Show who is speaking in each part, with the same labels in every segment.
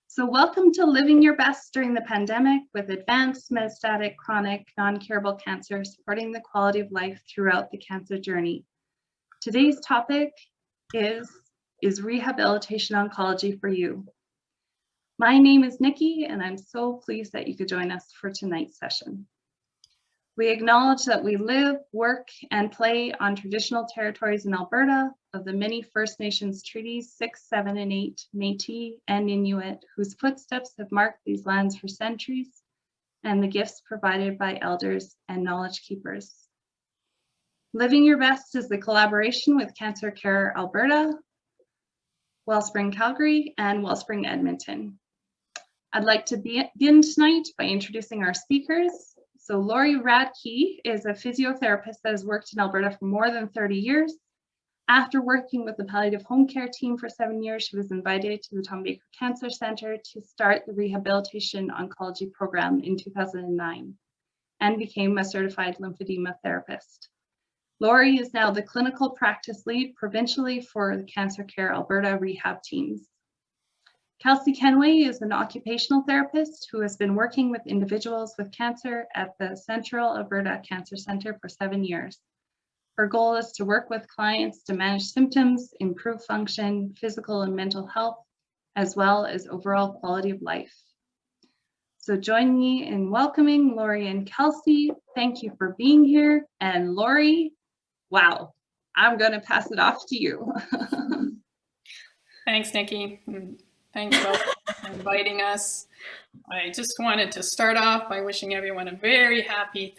Speaker 1: So welcome to Living Your Best During the Pandemic with advanced metastatic chronic non-curable cancer, supporting the quality of life throughout the cancer journey. Today's topic is Rehabilitation Oncology for you? My name is Nikki, and I'm so pleased that you could join us for tonight's session. We acknowledge that we live, work, and play on traditional territories in Alberta of the many First Nations treaties 6, 7, and 8, Métis and Inuit, whose footsteps have marked these lands for centuries, and the gifts provided by elders and knowledge keepers. Living Your Best is the collaboration with Cancer Care Alberta, Wellspring Calgary, and Wellspring Edmonton. I'd like to begin tonight by introducing our speakers. So Lori Radke is a physiotherapist that has worked in Alberta for more than 30 years. After working with the Palliative Home Care team for 7 years, she was invited to the Tom Baker Cancer Centre to start the Rehabilitation Oncology program in 2009 and became a certified lymphedema therapist. Lori is now the clinical practice lead provincially for the Cancer Care Alberta Rehab teams. Kelsey Kenway is an occupational therapist who has been working with individuals with cancer at the Central Alberta Cancer Centre for 7 years. Her goal is to work with clients to manage symptoms, improve function, physical and mental health, as well as overall quality of life. So join me in welcoming Lori and Kelsey. Thank you for being here. And Lori, wow, I'm going to pass it off to you.
Speaker 2: Thanks, Nikki. Thanks, Will, for inviting us. I just wanted to start off by wishing everyone a very happy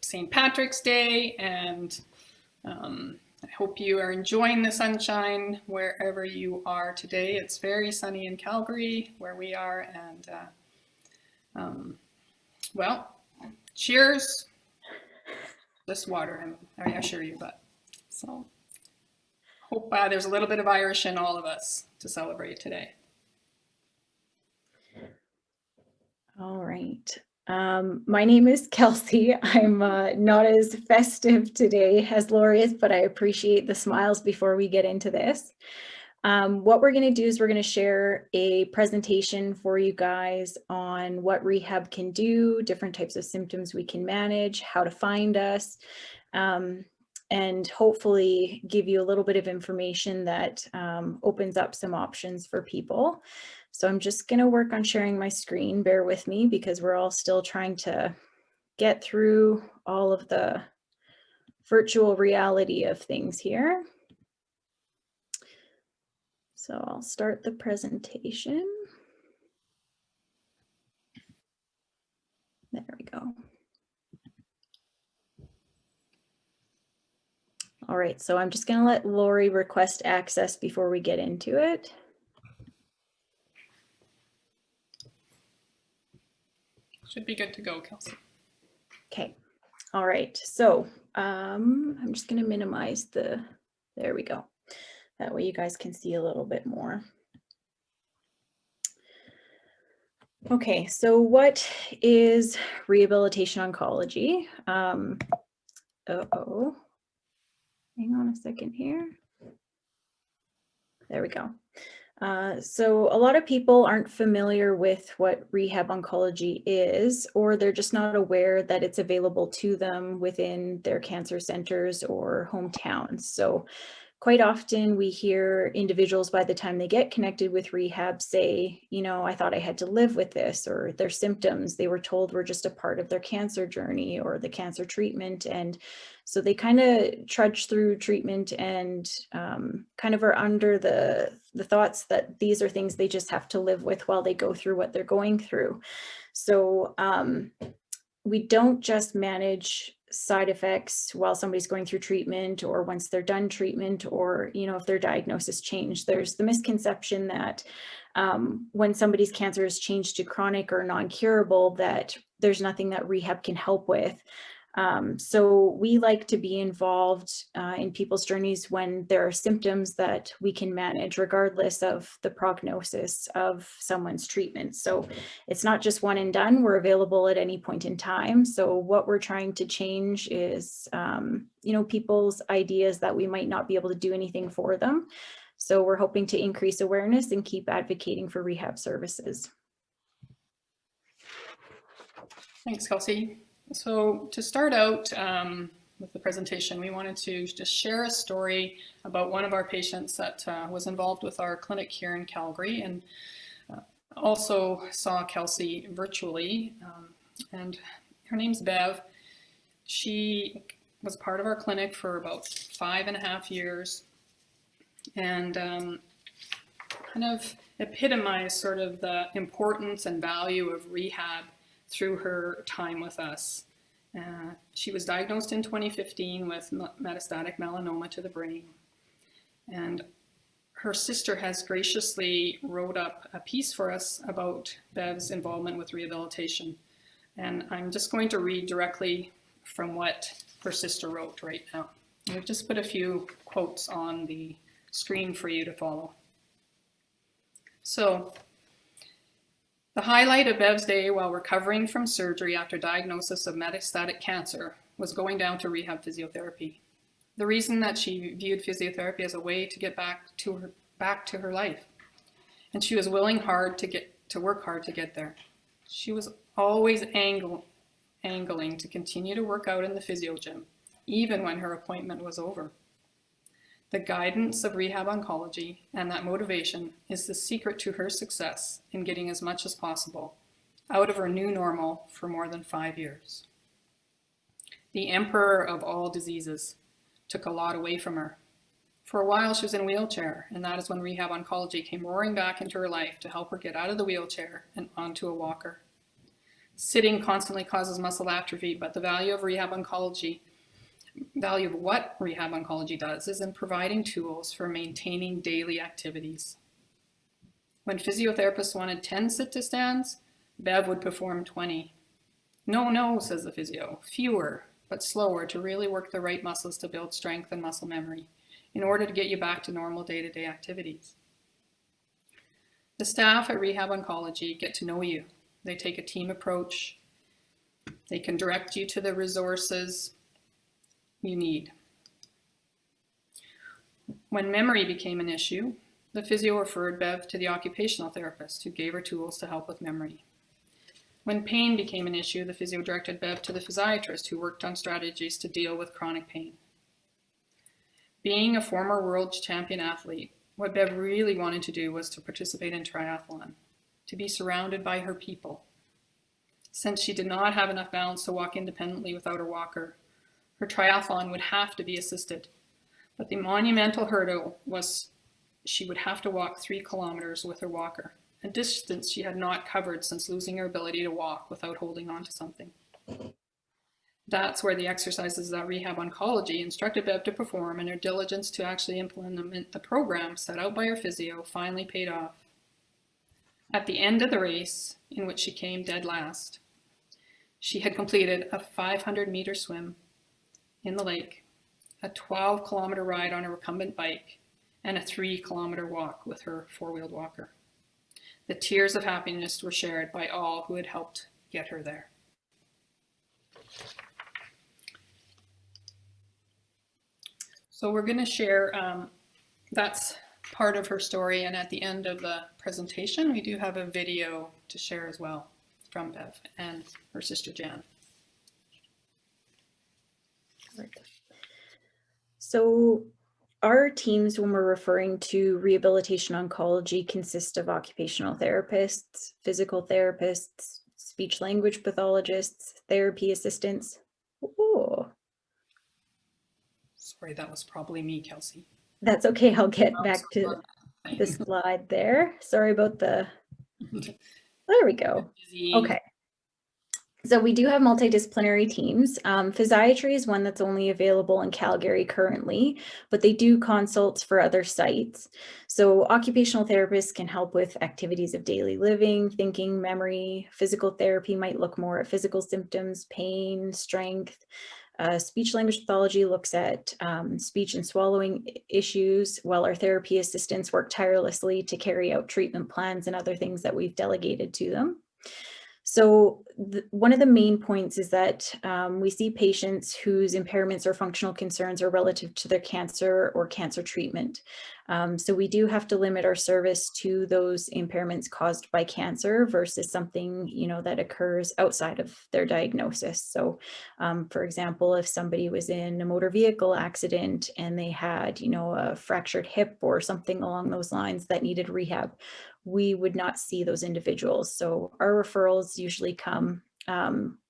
Speaker 2: St. Patrick's Day, and I hope you are enjoying the sunshine wherever you are today. It's very sunny in Calgary, where we are, and well, cheers. Just water, I assure you, but so hope there's a little bit of Irish in all of us to celebrate today.
Speaker 3: All right. My name is Kelsey. I'm not as festive today as Lori is, but I appreciate the smiles before we get into this. What we're going to do is we're going to share a presentation for you guys on what rehab can do, different types of symptoms we can manage, how to find us, and hopefully give you a little bit of information that opens up some options for people. So I'm just going to work on sharing my screen. Bear with me because we're all still trying to get through all of the virtual reality of things here. So I'll start the presentation. There we go. All right, so I'm just going to let Lori request access before we get into it.
Speaker 2: Should be good to go, Kelsey.
Speaker 3: Okay. All right. So I'm just going to minimize there we go. That way you guys can see a little bit more. Okay. So what is rehabilitation oncology? Uh-oh. Hang on a second here. There we go. So a lot of people aren't familiar with what rehab oncology is, or they're just not aware that it's available to them within their cancer centers or hometowns. So quite often we hear individuals by the time they get connected with rehab say, you know, I thought I had to live with this, or their symptoms they were told were just a part of their cancer journey or the cancer treatment. And so they kind of trudge through treatment and kind of are under the thoughts that these are things they just have to live with while they go through what they're going through. So we don't just manage side effects while somebody's going through treatment or once they're done treatment, or, you know, if their diagnosis changed. There's the misconception that when somebody's cancer is changed to chronic or non-curable, that there's nothing that rehab can help with. So we like to be involved in people's journeys when there are symptoms that we can manage regardless of the prognosis of someone's treatment. So it's not just one and done. We're available at any point in time. So what we're trying to change is, you know, people's ideas that we might not be able to do anything for them. So we're hoping to increase awareness and keep advocating for rehab services.
Speaker 2: Thanks, Kelsey. So to start out with the presentation, we wanted to just share a story about one of our patients that was involved with our clinic here in Calgary, and also saw Kelsey virtually. And her name's Bev. She was part of our clinic for about 5.5 years, and kind of epitomized sort of the importance and value of rehab through her time with us. She was diagnosed in 2015 with metastatic melanoma to the brain. And her sister has graciously wrote up a piece for us about Bev's involvement with rehabilitation. And I'm just going to read directly from what her sister wrote right now. And we've just put a few quotes on the screen for you to follow. So, the highlight of Bev's day while recovering from surgery after diagnosis of metastatic cancer was going down to rehab physiotherapy. The reason that she viewed physiotherapy as a way to get back to her life. And she was willing to work hard to get there. She was always angling to continue to work out in the physio gym, even when her appointment was over. The guidance of rehab oncology and that motivation is the secret to her success in getting as much as possible out of her new normal for more than 5 years. The emperor of all diseases took a lot away from her. For a while she was in a wheelchair, and that is when rehab oncology came roaring back into her life to help her get out of the wheelchair and onto a walker. Sitting constantly causes muscle atrophy, but the value of what rehab oncology does is in providing tools for maintaining daily activities. When physiotherapists wanted 10 sit-to-stands, Bev would perform 20. No, says the physio, fewer, but slower to really work the right muscles to build strength and muscle memory in order to get you back to normal day-to-day activities. The staff at Rehab Oncology get to know you. They take a team approach. They can direct you to the resources you need. When memory became an issue, the physio referred Bev to the occupational therapist, who gave her tools to help with memory. When pain became an issue, the physio directed Bev to the physiatrist, who worked on strategies to deal with chronic pain. Being a former world champion athlete, what Bev really wanted to do was to participate in triathlon, to be surrounded by her people. Since she did not have enough balance to walk independently without her walker, her triathlon would have to be assisted. But the monumental hurdle was she would have to walk 3 kilometers with her walker, a distance she had not covered since losing her ability to walk without holding on to something. That's where the exercises that Rehab Oncology instructed Bev to perform and her diligence to actually implement the program set out by her physio finally paid off. At the end of the race, in which she came dead last, she had completed a 500-meter swim in the lake, a 12-kilometer ride on a recumbent bike, and a 3-kilometer walk with her 4-wheeled walker. The tears of happiness were shared by all who had helped get her there. So we're going to share, that's part of her story, and at the end of the presentation we do have a video to share as well from Bev and her sister Jan.
Speaker 3: So our teams, when we're referring to rehabilitation oncology, consist of occupational therapists, physical therapists, speech language pathologists, therapy assistants. Ooh.
Speaker 2: Sorry, that was probably me, Kelsey.
Speaker 3: That's okay. I'll get back to the slide there. Sorry about the, there we go. Okay. So we do have multidisciplinary teams. Physiatry is one that's only available in Calgary currently, but they do consults for other sites. So occupational therapists can help with activities of daily living, thinking, memory. Physical therapy might look more at physical symptoms, pain, strength. Speech language pathology looks at speech and swallowing issues, while our therapy assistants work tirelessly to carry out treatment plans and other things that we've delegated to them. So one of the main points is that we see patients whose impairments or functional concerns are relative to their cancer or cancer treatment. So we do have to limit our service to those impairments caused by cancer versus something, that occurs outside of their diagnosis. So for example, if somebody was in a motor vehicle accident and they had, a fractured hip or something along those lines that needed rehab, we would not see those individuals. So our referrals usually come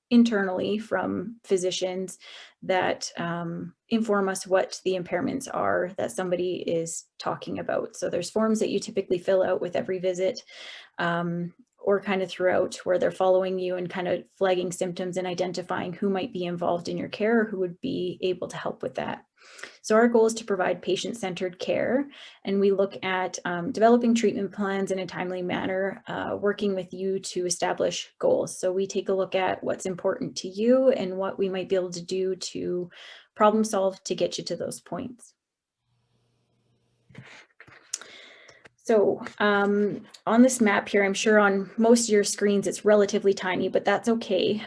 Speaker 3: internally from physicians that inform us what the impairments are that somebody is talking about. So there's forms that you typically fill out with every visit, or kind of throughout, where they're following you and kind of flagging symptoms and identifying who might be involved in your care or who would be able to help with that. So our goal is to provide patient-centered care, and we look at developing treatment plans in a timely manner, working with you to establish goals. So we take a look at what's important to you and what we might be able to do to problem solve to get you to those points. So on this map here, I'm sure on most of your screens it's relatively tiny, but that's okay.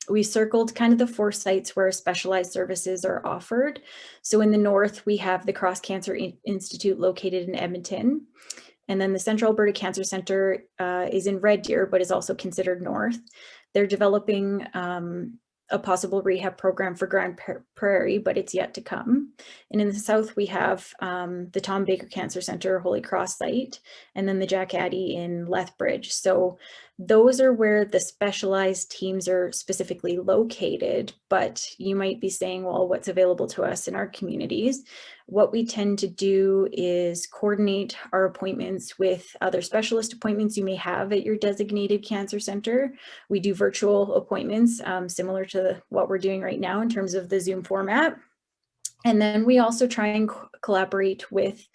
Speaker 3: We circled kind of the 4 sites where specialized services are offered. So in the north, we have the Cross Cancer Institute located in Edmonton. And then the Central Alberta Cancer Centre is in Red Deer, but is also considered north. They're developing a possible rehab program for Grande Prairie, but it's yet to come. And in the south, we have the Tom Baker Cancer Centre, Holy Cross site, and then the Jack Addy in Lethbridge. So those are where the specialized teams are specifically located, but you might be saying, well, what's available to us in our communities? What we tend to do is coordinate our appointments with other specialist appointments you may have at your designated cancer center. We do virtual appointments similar to what we're doing right now in terms of the Zoom format. And then we also try and collaborate with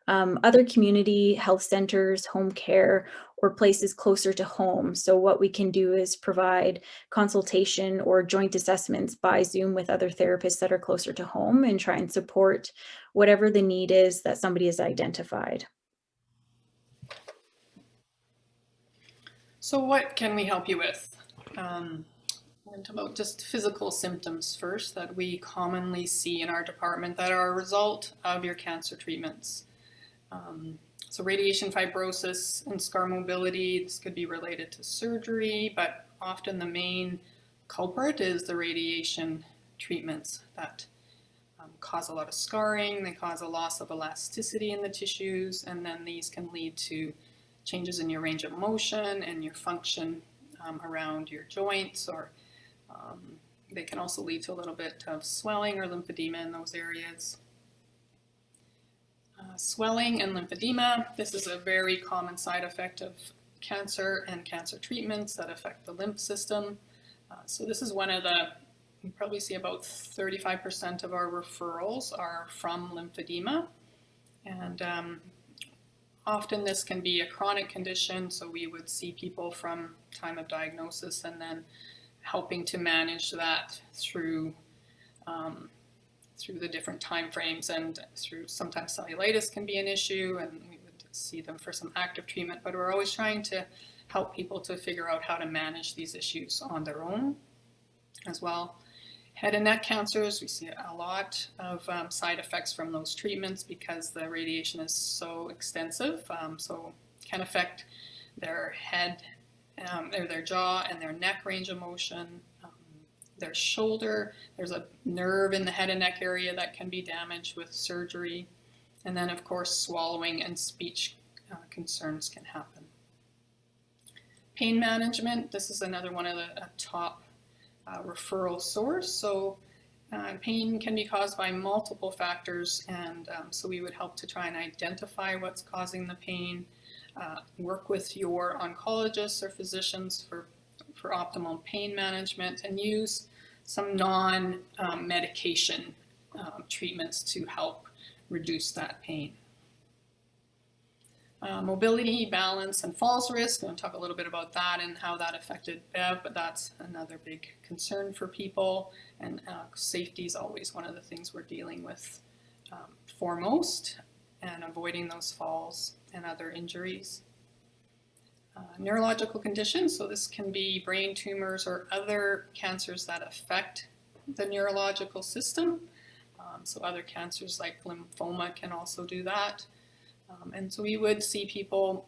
Speaker 3: other community health centers, home care, or places closer to home. So what we can do is provide consultation or joint assessments by Zoom with other therapists that are closer to home and try and support whatever the need is that somebody has identified.
Speaker 2: So what can we help you with? We're going to talk about just physical symptoms first that we commonly see in our department that are a result of your cancer treatments. So radiation fibrosis and scar mobility, this could be related to surgery, but often the main culprit is the radiation treatments that cause a lot of scarring, they cause a loss of elasticity in the tissues, and then these can lead to changes in your range of motion and your function around your joints, or they can also lead to a little bit of swelling or lymphedema in those areas. Swelling and lymphedema, this is a very common side effect of cancer and cancer treatments that affect the lymph system. So this is one of the, you probably see about 35% of our referrals are from lymphedema. And often this can be a chronic condition, so we would see people from time of diagnosis and then helping to manage that through the different time frames, and through sometimes cellulitis can be an issue, and we would see them for some active treatment, but we're always trying to help people to figure out how to manage these issues on their own as well. Head and neck cancers, we see a lot of side effects from those treatments because the radiation is so extensive, so it can affect their head, or their jaw and their neck range of motion, their shoulder. There's a nerve in the head and neck area that can be damaged with surgery. And then of course swallowing and speech concerns can happen. Pain management, this is another one of the top referral source. So pain can be caused by multiple factors, and so we would help to try and identify what's causing the pain, work with your oncologists or physicians for optimal pain management, and use some non-medication treatments to help reduce that pain. Mobility, balance, and falls risk. I'm going to talk a little bit about that and how that affected Bev, but that's another big concern for people. And safety is always one of the things we're dealing with foremost, and avoiding those falls and other injuries. neurological conditions. So this can be brain tumors or other cancers that affect the neurological system. So other cancers like lymphoma can also do that. And so we would see people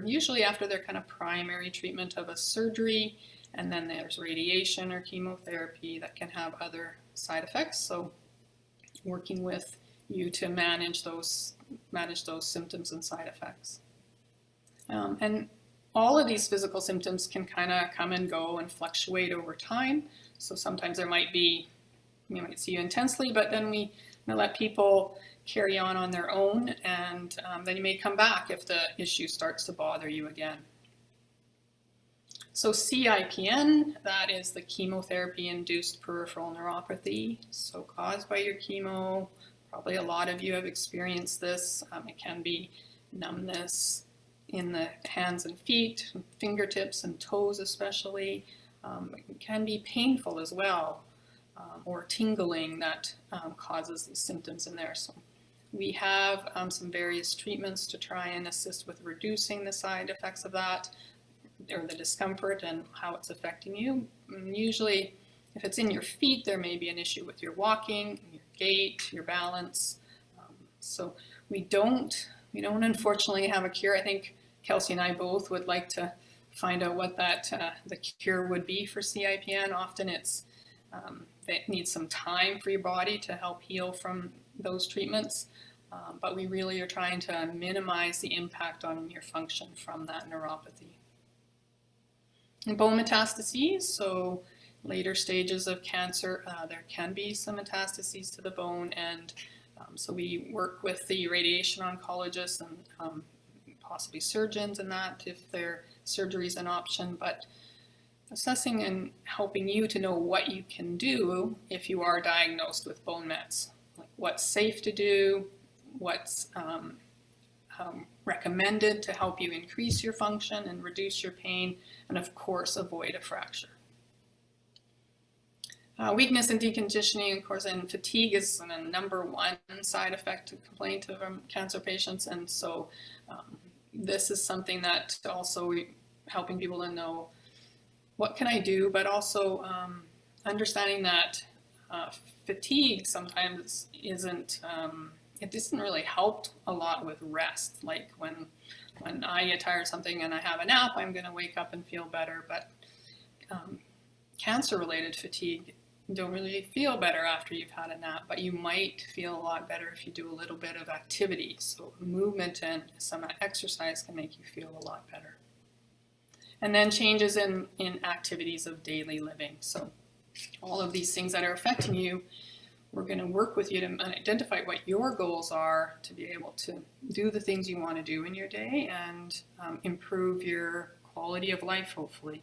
Speaker 2: usually after their kind of primary treatment of a surgery, and then there's radiation or chemotherapy that can have other side effects. So working with you to manage those symptoms and side effects. And all of these physical symptoms can kind of come and go and fluctuate over time. So sometimes we might see you intensely, but then we let people carry on their own, and then you may come back if the issue starts to bother you again. So CIPN, that is the chemotherapy-induced peripheral neuropathy, so caused by your chemo. Probably a lot of you have experienced this. It can be numbness in the hands and feet, fingertips and toes especially. It can be painful as well, or tingling that causes these symptoms in there. So we have some various treatments to try and assist with reducing the side effects of that, or the discomfort and how it's affecting you. And usually, if it's in your feet, there may be an issue with your walking, your gait, your balance. So we don't unfortunately have a cure. I think Kelsey and I both would like to find out what the cure would be for CIPN. Often it needs some time for your body to help heal from those treatments, but we really are trying to minimize the impact on your function from that neuropathy. And bone metastases, so later stages of cancer, there can be some metastases to the bone, and so we work with the radiation oncologists and possibly surgeons in that if their surgery is an option, but assessing and helping you to know what you can do if you are diagnosed with bone mets, like what's safe to do, what's recommended to help you increase your function and reduce your pain, and of course avoid a fracture. Weakness and deconditioning, of course, and fatigue is the number one side effect complaint of cancer patients, and so this is something that also helping people to know what can I do, but also understanding that fatigue sometimes isn't really helped a lot with rest. Like when I get tired of something and I have a nap, I'm going to wake up and feel better. But cancer-related fatigue, you don't really feel better after you've had a nap, but you might feel a lot better if you do a little bit of activity. So movement and some exercise can make you feel a lot better. And then changes in activities of daily living. So all of these things that are affecting you, we're going to work with you to identify what your goals are to be able to do the things you want to do in your day and improve your quality of life, hopefully.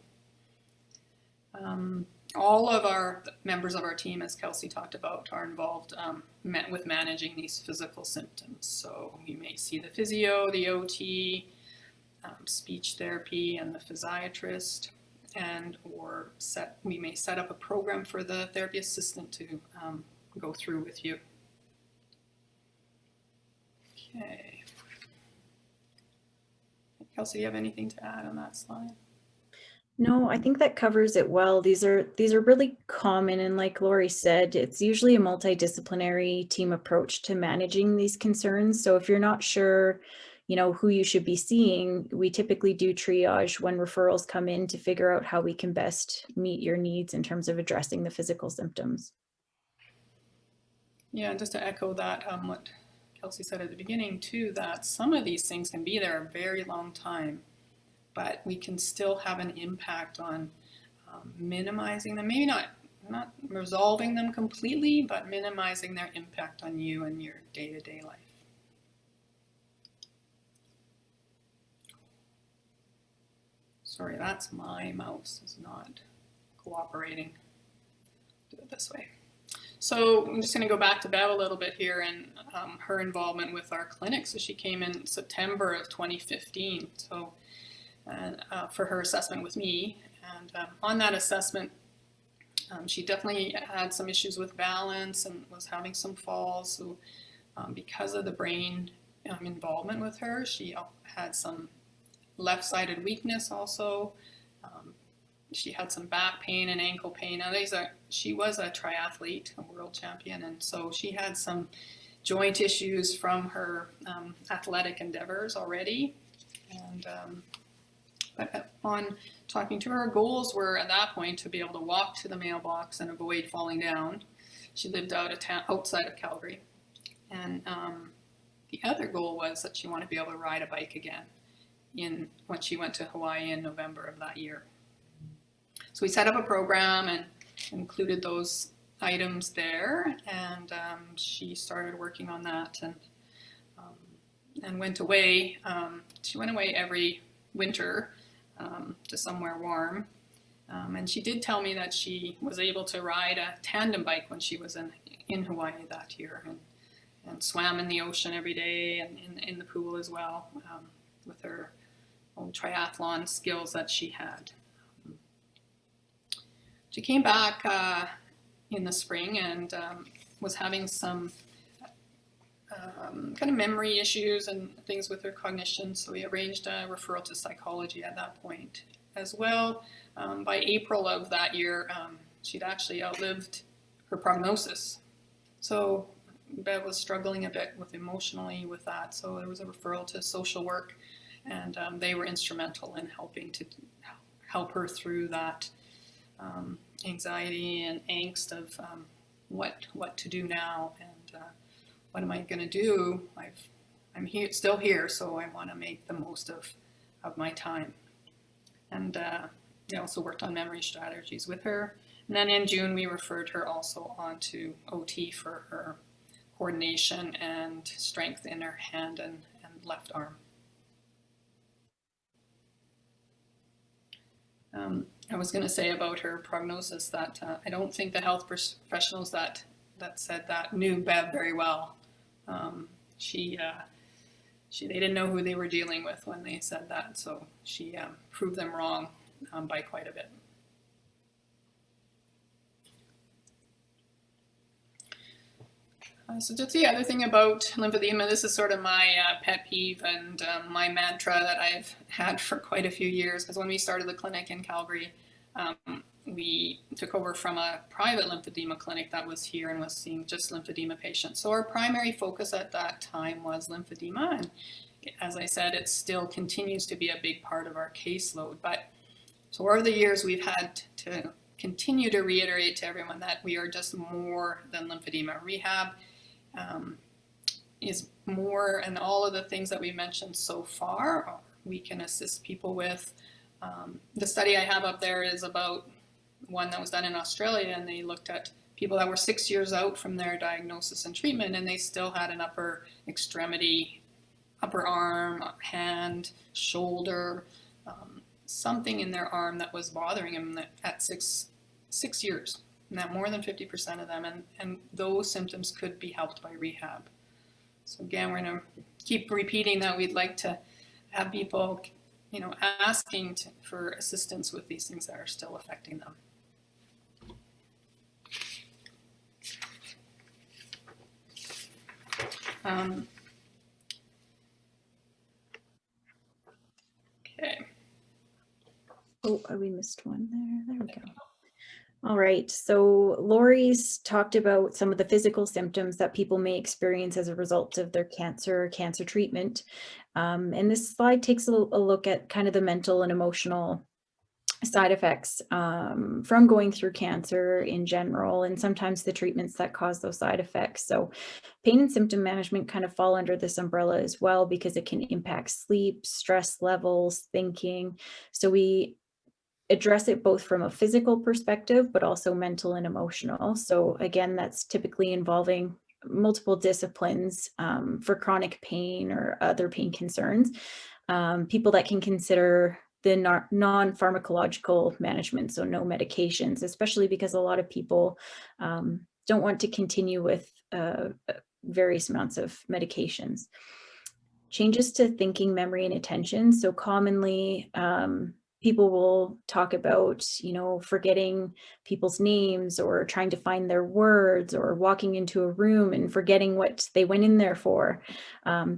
Speaker 2: All of our members of our team, as Kelsey talked about, are involved with managing these physical symptoms. So you may see the physio, the OT, speech therapy, and the physiatrist, we may set up a program for the therapy assistant to go through with you. Okay. Kelsey, do you have anything to add on that slide?
Speaker 3: No, I think that covers it well. These are really common, and like Lori said, it's usually a multidisciplinary team approach to managing these concerns. So if you're not sure, who you should be seeing, we typically do triage when referrals come in to figure out how we can best meet your needs in terms of addressing the physical symptoms.
Speaker 2: Yeah, just to echo that, what Kelsey said at the beginning too, that some of these things can be there a very long time, but we can still have an impact on minimizing them, maybe not resolving them completely, but minimizing their impact on you and your day-to-day life. Sorry, that's my mouse, it's not cooperating. Do it this way. So I'm just going to go back to Bev a little bit here and her involvement with our clinic. So she came in September of 2015 for her assessment with me. And on that assessment, she definitely had some issues with balance and was having some falls. So because of the brain involvement with her, she had some left-sided weakness also. She had some back pain and ankle pain. Now she was a triathlete, a world champion, and so she had some joint issues from her athletic endeavors already. And but upon talking to her, goals were at that point to be able to walk to the mailbox and avoid falling down. She lived outside of Calgary. And the other goal was that she wanted to be able to ride a bike again when she went to Hawaii in November of that year. So we set up a program and included those items there, and she started working on that and went away. She went away every winter to somewhere warm. And she did tell me that she was able to ride a tandem bike when she was in Hawaii that year, and swam in the ocean every day and in the pool as well, with her own triathlon skills that she had. She came back in the spring and was having some kind of memory issues and things with her cognition, so we arranged a referral to psychology at that point as well. By April of that year, she'd actually outlived her prognosis. So Bev was struggling a bit emotionally with that, so there was a referral to social work, and they were instrumental in helping to help her through that anxiety and angst of what to do now, and what am I going to do? I'm still here, so I want to make the most of my time. And I also worked on memory strategies with her. And then in June, we referred her also on to OT for her coordination and strength in her hand and left arm. I was going to say about her prognosis that I don't think the health professionals that said that knew Bev very well. They didn't know who they were dealing with when they said that, so she proved them wrong by quite a bit. So just the other thing about lymphedema, this is sort of my pet peeve and my mantra that I've had for quite a few years, because when we started the clinic in Calgary, we took over from a private lymphedema clinic that was here and was seeing just lymphedema patients. So our primary focus at that time was lymphedema, and as I said, it still continues to be a big part of our caseload. But so over the years, we've had to continue to reiterate to everyone that we are just more than lymphedema. Rehab is more, and all of the things that we mentioned so far, we can assist people with. The study I have up there is about one that was done in Australia, and they looked at people that were 6 years out from their diagnosis and treatment, and they still had an upper extremity, upper arm, hand, shoulder, something in their arm that was bothering them at six years. And that more than 50% of them, and those symptoms could be helped by rehab. So again, we're going to keep repeating that we'd like to have people, asking for assistance with these things that are still affecting them. Okay.
Speaker 3: Oh, we missed one there. There we go. All right, so Lori's talked about some of the physical symptoms that people may experience as a result of their cancer treatment. And this slide takes a look at kind of the mental and emotional side effects from going through cancer in general, and sometimes the treatments that cause those side effects. So pain and symptom management kind of fall under this umbrella as well, because it can impact sleep, stress levels, thinking. So we address it both from a physical perspective, but also mental and emotional. So again, that's typically involving multiple disciplines for chronic pain or other pain concerns. People that can consider the non-pharmacological management, so no medications, especially because a lot of people don't want to continue with various amounts of medications. Changes to thinking, memory, and attention. So commonly, people will talk about, forgetting people's names or trying to find their words or walking into a room and forgetting what they went in there for.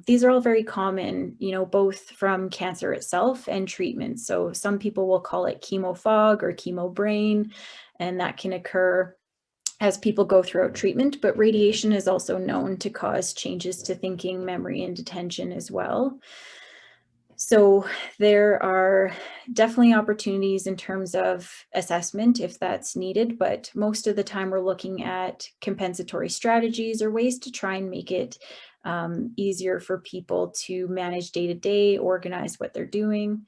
Speaker 3: These are all very common, both from cancer itself and treatment. So some people will call it chemo fog or chemo brain, and that can occur as people go throughout treatment, but radiation is also known to cause changes to thinking, memory, and attention as well. So there are definitely opportunities in terms of assessment if that's needed, but most of the time we're looking at compensatory strategies or ways to try and make it easier for people to manage day-to-day, organize what they're doing.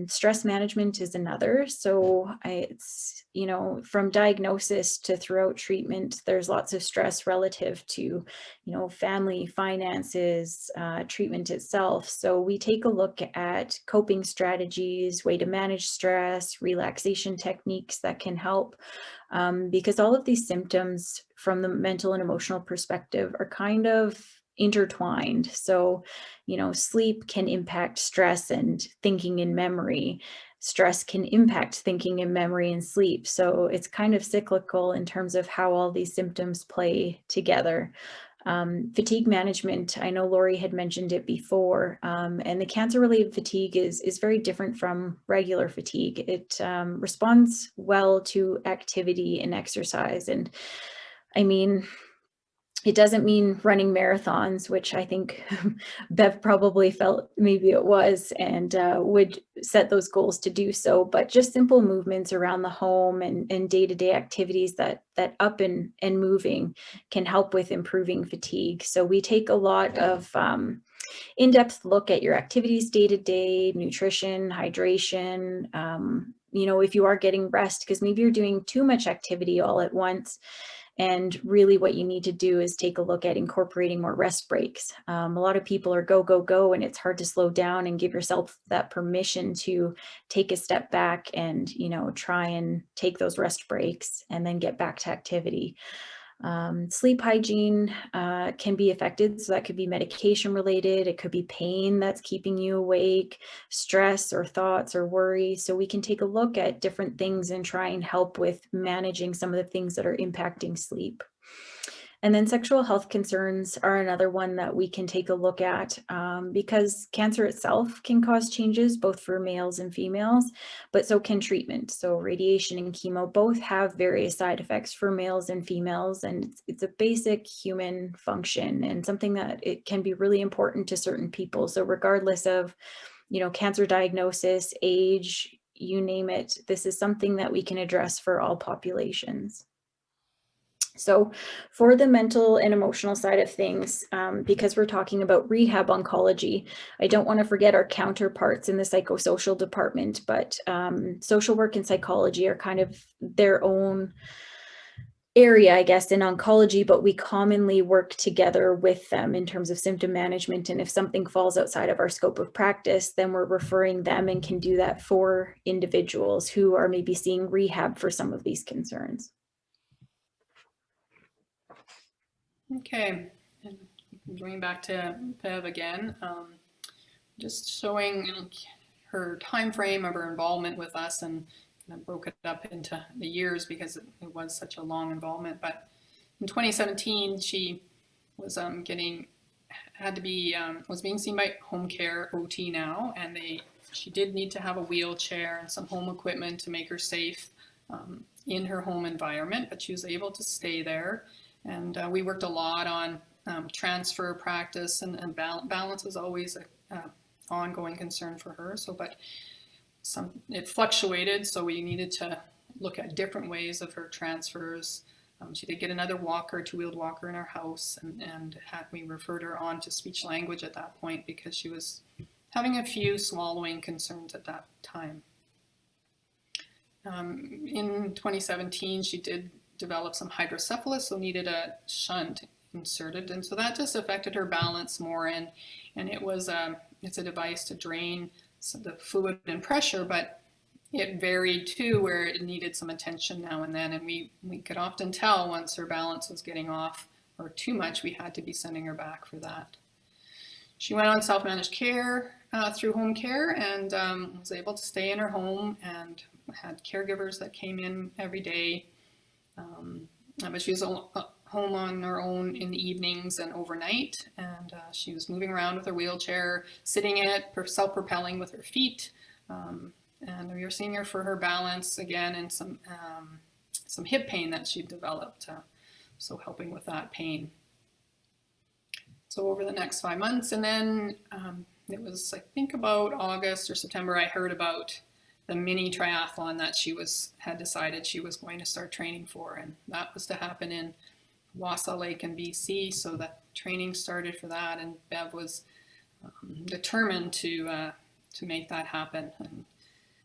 Speaker 3: Stress management is another. So it's, from diagnosis to throughout treatment, there's lots of stress relative to, family, finances, treatment itself. So we take a look at coping strategies, way to manage stress, relaxation techniques that can help, because all of these symptoms from the mental and emotional perspective are kind of intertwined. So, sleep can impact stress and thinking and memory. Stress can impact thinking and memory and sleep. So it's kind of cyclical in terms of how all these symptoms play together. Fatigue management, I know Lori had mentioned it before, and the cancer-related fatigue is very different from regular fatigue. It responds well to activity and exercise. And I mean, it doesn't mean running marathons, which I think Bev probably felt maybe it was, and would set those goals to do so, but just simple movements around the home and day-to-day activities that up and moving can help with improving fatigue. So we take a lot of in-depth look at your activities day-to-day, nutrition, hydration, if you are getting rest, because maybe you're doing too much activity all at once. And really what you need to do is take a look at incorporating more rest breaks. A lot of people are go, go, go, and it's hard to slow down and give yourself that permission to take a step back and, try and take those rest breaks and then get back to activity. Sleep hygiene can be affected. So that could be medication related. It could be pain that's keeping you awake, stress or thoughts or worry. So we can take a look at different things and try and help with managing some of the things that are impacting sleep. And then sexual health concerns are another one that we can take a look at, because cancer itself can cause changes both for males and females, but so can treatment. So radiation and chemo both have various side effects for males and females, and it's a basic human function and something that it can be really important to certain people. So regardless of, cancer diagnosis, age, you name it, this is something that we can address for all populations. So for the mental and emotional side of things, because we're talking about rehab oncology, I don't want to forget our counterparts in the psychosocial department, but social work and psychology are kind of their own area, I guess, in oncology, but we commonly work together with them in terms of symptom management. And if something falls outside of our scope of practice, then we're referring them and can do that for individuals who are maybe seeing rehab for some of these concerns.
Speaker 2: Okay, and going back to Bev again, just showing her time frame of her involvement with us, and I broke it up into the years because it was such a long involvement. But in 2017, she was was being seen by home care OT now, and she did need to have a wheelchair and some home equipment to make her safe in her home environment, but she was able to stay there. And we worked a lot on transfer practice, and balance was always an ongoing concern for her. So, but it fluctuated, so we needed to look at different ways of her transfers. She did get another walker, two-wheeled walker in our house, and we referred her on to speech language at that point because she was having a few swallowing concerns at that time. In 2017, she did develop some hydrocephalus, so needed a shunt inserted, and so that just affected her balance more. And it's a device to drain the fluid and pressure, but it varied too, where it needed some attention now and then. And we could often tell once her balance was getting off or too much, we had to be sending her back for that. She went on self-managed care through home care and was able to stay in her home and had caregivers that came in every day. But she was home on her own in the evenings and overnight, and she was moving around with her wheelchair, sitting in it, self-propelling with her feet, and we were seeing her for her balance again and some hip pain that she developed, so helping with that pain. So over the next 5 months, and then it was, I think, about August or September, I heard about the mini triathlon that she had decided she was going to start training for, and that was to happen in Wausau Lake in BC. So that training started for that, and Bev was determined to make that happen. And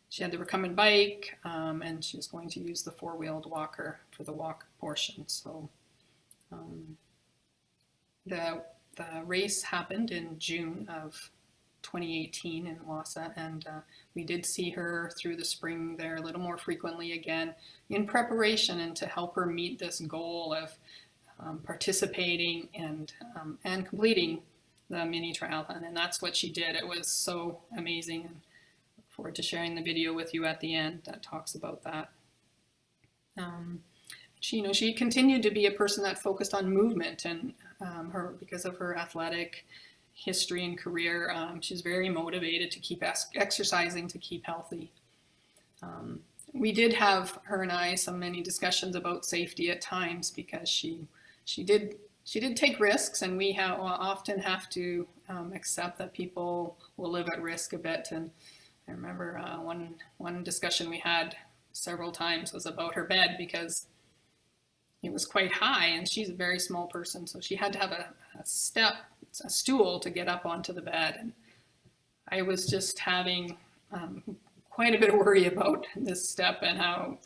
Speaker 2: she had the recumbent bike, and she was going to use the four-wheeled walker for the walk portion. So the race happened in June of 2018 in Wausau, and we did see her through the spring there a little more frequently again in preparation and to help her meet this goal of participating and completing the mini triathlon. And that's what she did. It was so amazing, and look forward to sharing the video with you at the end that talks about that. She continued to be a person that focused on movement, and because of her athletic history and career, she's very motivated to keep exercising to keep healthy. We did have, her and I, many discussions about safety at times, because she did take risks, and we often have to accept that people will live at risk a bit. And I remember one discussion we had several times was about her bed, because it was quite high, and she's a very small person, so she had to have a stool to get up onto the bed. And I was just having quite a bit of worry about this step and how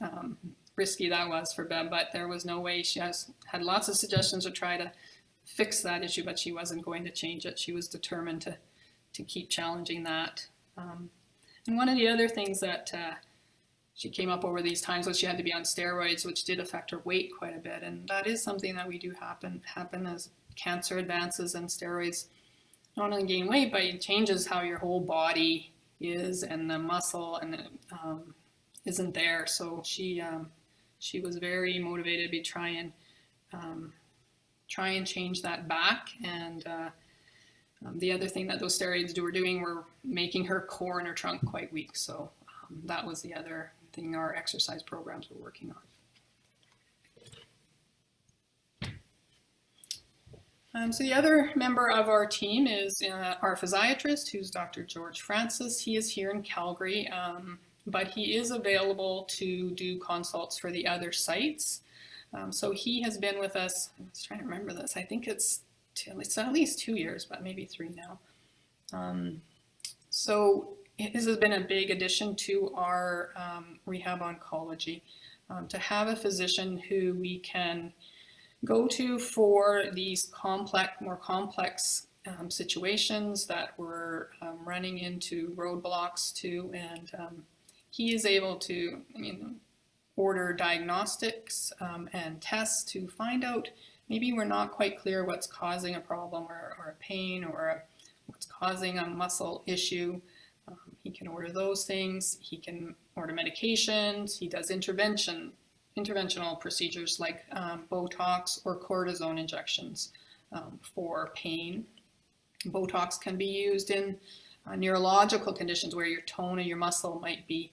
Speaker 2: risky that was for Bev, but there was no way. She had lots of suggestions to try to fix that issue, but she wasn't going to change it. She was determined to keep challenging that. And one of the other things that she came up over these times was she had to be on steroids, which did affect her weight quite a bit. And that is something that we do happen as cancer advances, and steroids not only gain weight, but it changes how your whole body is, and the muscle and isn't there. So she was very motivated to try and change that back. And the other thing that those steroids were doing were making her core and her trunk quite weak. So that was the other thing our exercise programs were working on. So the other member of our team is our physiatrist, who's Dr. George Francis. He is here in Calgary, but he is available to do consults for the other sites. So he has been with us, I was trying to remember this, I think it's at least 2 years, but maybe 3 now. So this has been a big addition to our rehab oncology, to have a physician who we can go to for these more complex situations that we're running into roadblocks to, and he is able to order diagnostics and tests to find out maybe we're not quite clear what's causing a problem or a pain or what's causing a muscle issue. He can order those things. He can order medications. He does interventional procedures like Botox or cortisone injections for pain. Botox can be used in neurological conditions where your tone of your muscle might be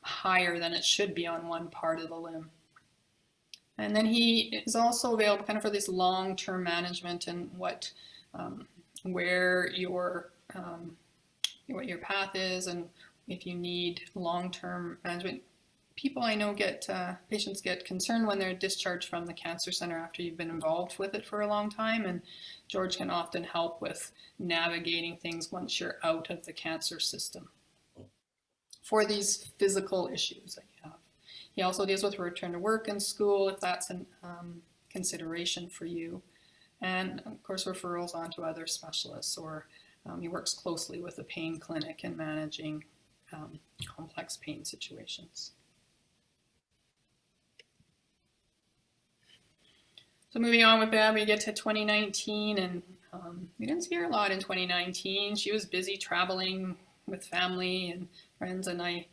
Speaker 2: higher than it should be on one part of the limb. And then he is also available kind of for this long-term management and where your what your path is, and if you need long-term management. People I know patients get concerned when they're discharged from the cancer center after you've been involved with it for a long time, and George can often help with navigating things once you're out of the cancer system for these physical issues that you have. He also deals with return to work and school if that's a consideration for you, and of course referrals onto other specialists, or he works closely with the pain clinic in managing complex pain situations. So moving on with Bev, we get to 2019, and We didn't see her a lot in 2019. She was busy traveling with family and friends, and I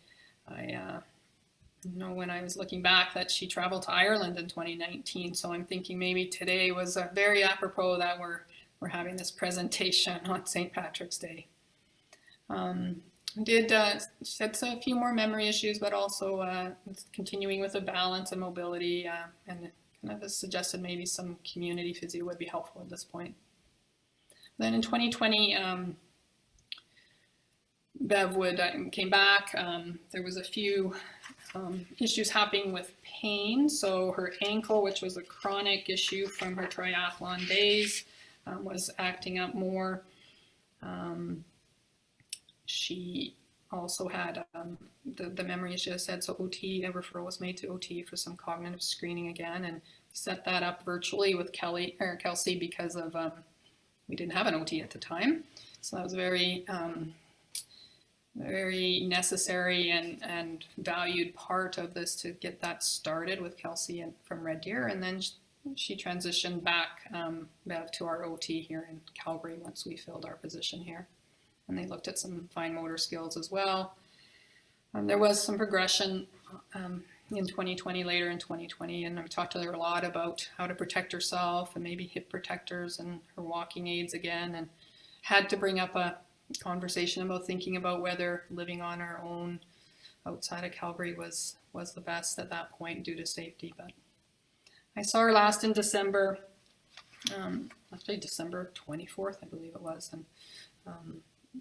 Speaker 2: know when I was looking back that she traveled to Ireland in 2019. So I'm thinking maybe today was very apropos that we're having this presentation on St. Patrick's Day. She had a few more memory issues, but also continuing with the balance and mobility, and kind of suggested maybe some community physio would be helpful at this point. Then in 2020, Bev came back. There was a few issues happening with pain. So her ankle, which was a chronic issue from her triathlon days, was acting up more. She also had the memory issue I said, so OT, a referral was made to OT for some cognitive screening again, and set that up virtually with Kelsey because of we didn't have an OT at the time. So that was very necessary and valued part of this to get that started with Kelsey from Red Deer, and then she transitioned back to our OT here in Calgary once we filled our position here. And they looked at some fine motor skills as well. There was some progression in 2020, later in 2020, and I talked to her a lot about how to protect herself and maybe hip protectors and her walking aids again, and had to bring up a conversation about thinking about whether living on our own outside of Calgary was the best at that point due to safety. But I saw her last in December, actually December 24th, I believe it was, and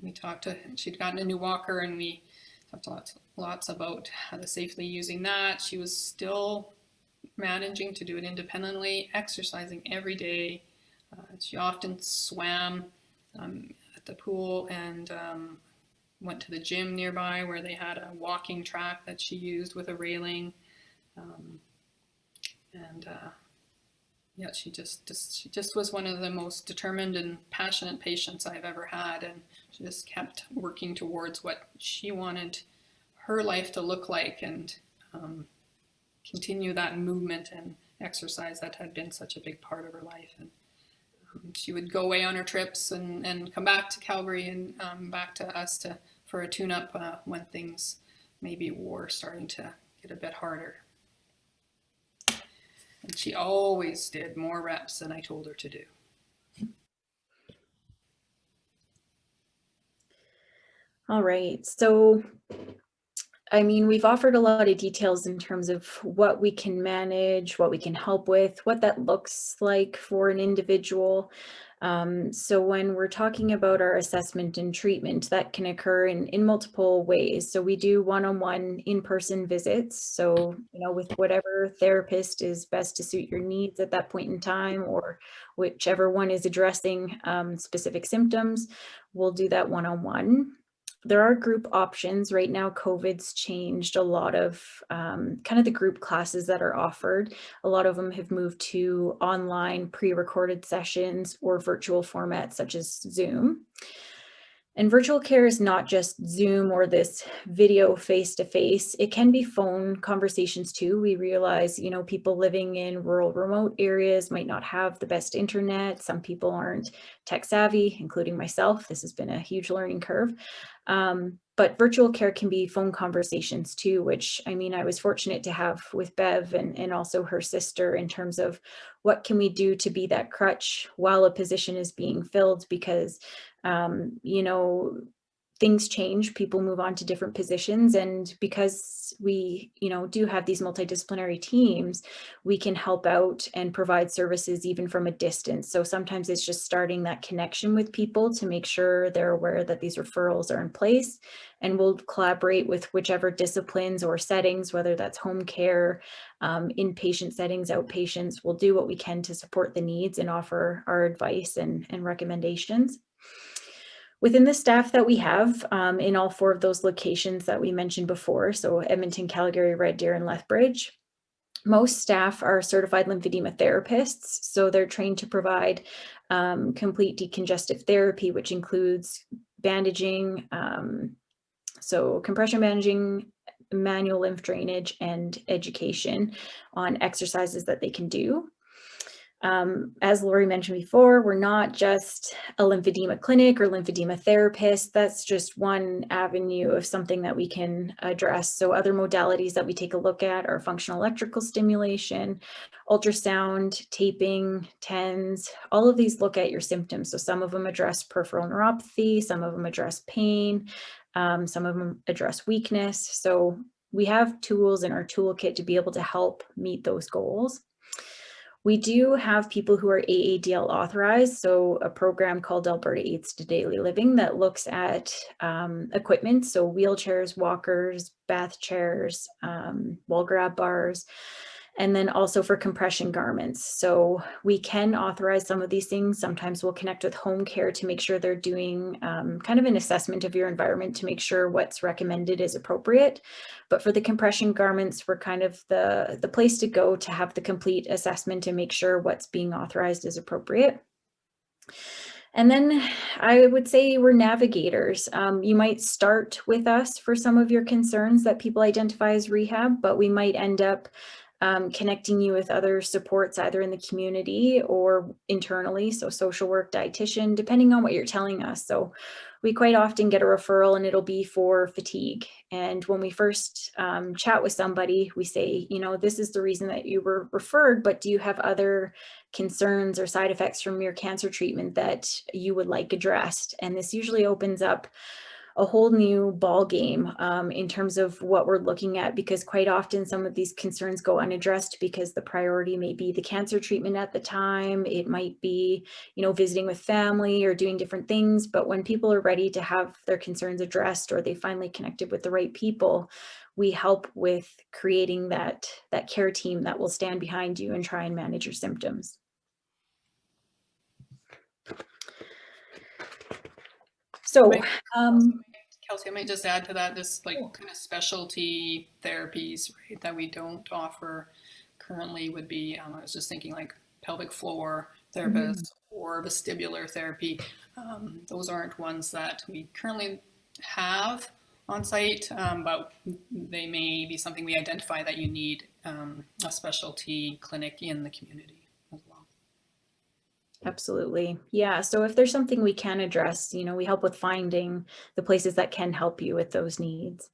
Speaker 2: we talked she'd gotten a new walker, and we talked lots about how to safely using that. She was still managing to do it independently, exercising every day. She often swam at the pool and went to the gym nearby where they had a walking track that she used with a railing. Yeah, she just was one of the most determined and passionate patients I've ever had, and she just kept working towards what she wanted her life to look like, and continue that movement and exercise that had been such a big part of her life. And she would go away on her trips and come back to Calgary and back to us for a tune-up when things maybe were starting to get a bit harder. And she always did more reps than I told her to do.
Speaker 3: All right. So, I mean, we've offered a lot of details in terms of what we can manage, what we can help with, what that looks like for an individual. So when we're talking about our assessment and treatment, that can occur in multiple ways. So we do one-on-one in-person visits. So, with whatever therapist is best to suit your needs at that point in time, or whichever one is addressing specific symptoms, we'll do that one-on-one. There are group options. Right now, COVID's changed a lot of kind of the group classes that are offered. A lot of them have moved to online pre-recorded sessions or virtual formats such as Zoom. And virtual care is not just Zoom or this video face-to-face. It can be phone conversations too. We realize, people living in rural, remote areas might not have the best internet. Some people aren't tech savvy, including myself. This has been a huge learning curve. But virtual care can be phone conversations too, which I was fortunate to have with Bev and also her sister in terms of what can we do to be that crutch while a position is being filled, because things change, people move on to different positions, and because we do have these multidisciplinary teams, we can help out and provide services even from a distance. So sometimes it's just starting that connection with people to make sure they're aware that these referrals are in place, and we'll collaborate with whichever disciplines or settings, whether that's home care, inpatient settings, outpatients. We'll do what we can to support the needs and offer our advice and recommendations. Within the staff that we have in all 4 of those locations that we mentioned before, so Edmonton, Calgary, Red Deer, and Lethbridge, most staff are certified lymphedema therapists. So they're trained to provide complete decongestive therapy, which includes bandaging, so compression bandaging, manual lymph drainage, and education on exercises that they can do. As Lori mentioned before, we're not just a lymphedema clinic or lymphedema therapist. That's just one avenue of something that we can address. So other modalities that we take a look at are functional electrical stimulation, ultrasound, taping, TENS. All of these look at your symptoms. So some of them address peripheral neuropathy, some of them address pain, some of them address weakness. So we have tools in our toolkit to be able to help meet those goals. We do have people who are AADL authorized, so a program called Alberta Aids to Daily Living that looks at equipment, so wheelchairs, walkers, bath chairs, wall grab bars, and then also for compression garments. So we can authorize some of these things. Sometimes we'll connect with home care to make sure they're doing kind of an assessment of your environment to make sure what's recommended is appropriate. But for the compression garments, we're kind of the place to go to have the complete assessment and make sure what's being authorized is appropriate. And then I would say we're navigators. You might start with us for some of your concerns that people identify as rehab, but we might end up connecting you with other supports either in the community or internally, so social work, dietitian, depending on what you're telling us. So we quite often get a referral and it'll be for fatigue. And when we first chat with somebody, we say, you know, this is the reason that you were referred, but do you have other concerns or side effects from your cancer treatment that you would like addressed? And this usually opens up a whole new ball game in terms of what we're looking at, because quite often some of these concerns go unaddressed because the priority may be the cancer treatment at the time. It might be, you know, visiting with family or doing different things. But when people are ready to have their concerns addressed or they finally connected with the right people, we help with creating that care team that will stand behind you and try and manage your symptoms. So,
Speaker 2: Kelsey, I might just add to that, this like kind of specialty therapies, right, that we don't offer currently would be, I was just thinking like pelvic floor therapists or vestibular therapy. Those aren't ones that we currently have on site, but they may be something we identify that you need a specialty clinic in the community.
Speaker 3: Absolutely. Yeah. So if there's something we can address, you know, we help with finding the places that can help you with those needs.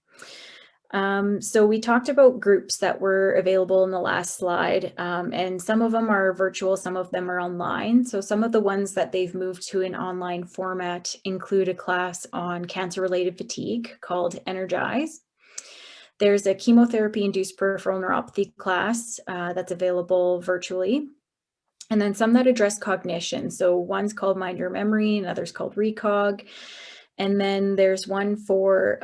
Speaker 3: So we talked about groups that were available in the last slide, and some of them are virtual, some of them are online. So some of the ones that they've moved to an online format include a class on cancer-related fatigue called Energize. There's a chemotherapy-induced peripheral neuropathy class that's available virtually. And then some that address cognition. So one's called Mind Your Memory, another's called Recog. And then there's one for,